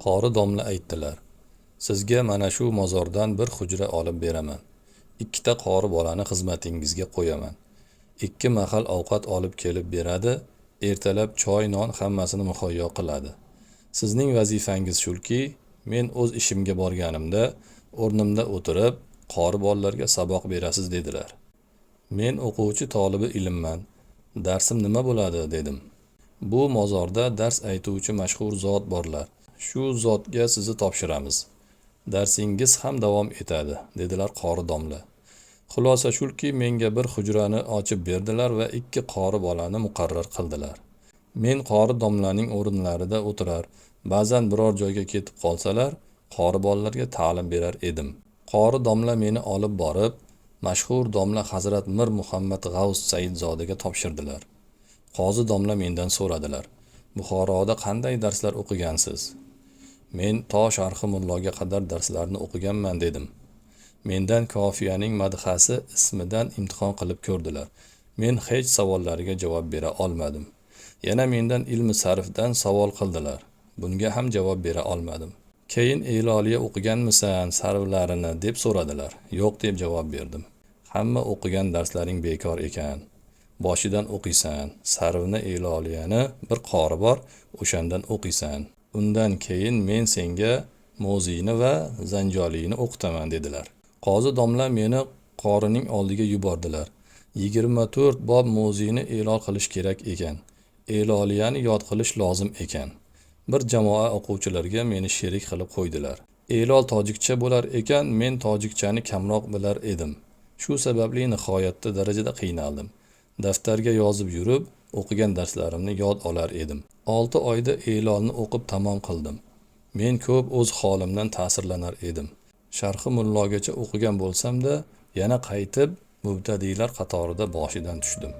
Qori domla aytdilar: "Sizga mana shu mozordan bir hujra olib beraman. Ikkita qori bolani xizmatingizga qo'yaman. Ikki mahal ovqat olib kelib beradi, ertalab choy, non hammasini muhayyo qiladi. Sizning vazifangiz shulki, men o'z ishimga borganimda o'rnimda o'tirib, qori bolalarga saboq berasiz" dedilar. Men o'quvchi tolibi ilmman. Darsim nima bo'ladi dedim. Bu mozorda dars aytuvchi mashhur zot borlar. Shu zotga sizni topshiramiz. Darsingiz ham davom etadi, dedilar qori domla. Xulosa shulki, menga bir hujrani ochib berdilar va ikki qori bolani muqarrar qildilar. Men qori domlaning o'rinlarida o'tirar, ba'zan biror joyga ketib qolsalar, qori bolalarga ta'lim berar edim. Qori domla meni olib borib, mashhur domla Hazrat Mir Muhammad G'avs Saidzodaga topshirdilar. Qozi domla mendan so'radilar: "Buxoroda qanday darslar o'qigansiz?" Men to Sharhi mulloga qadar darslarni o'qiganman dedim. Mendan Kofiyaning madhasi ismidan imtihon qilib ko'rdilar. Men hech savollariga javob bera olmadim. Yana mendan ilmi sarfdan savol qildilar. Bunga ham javob bera olmadim. Keyin Eloliya o'qiganmisan sarvlarini deb so'radilar. Yo'q deb javob berdim. Hamma o'qigan darslaring bekor ekan. Boshidan o'qiysan, sarvni Eloliyani bir qori bor, o'shandan o'qiysan. Undan keyin men senga Mo'zini va Zanjoliyni o'qitaman dedilar. Qozi domla meni qorining oldiga yubordilar. 24 bob Mo'zini e'lon qilish kerak ekan. Eloliyani yod qilish lozim ekan. Bir jamoa o'quvchilarga meni sherik qilib qo'ydilar. Elol tojikcha bo'lar ekan, men tojikchani kamroq bilar edim. Shu sababli nihoyatda darajada qiynaldim. Daftarga yozib yurib, o'qigan darslarimni yod olar edim. 6 oyda Elolni o'qib tamom qildim. Men ko'p o'z holimdan ta'sirlanar edim. Sharhi mullogacha o'qigan bo'lsam-da, yana qaytib mubtadiylar qatorida boshidan tushdim.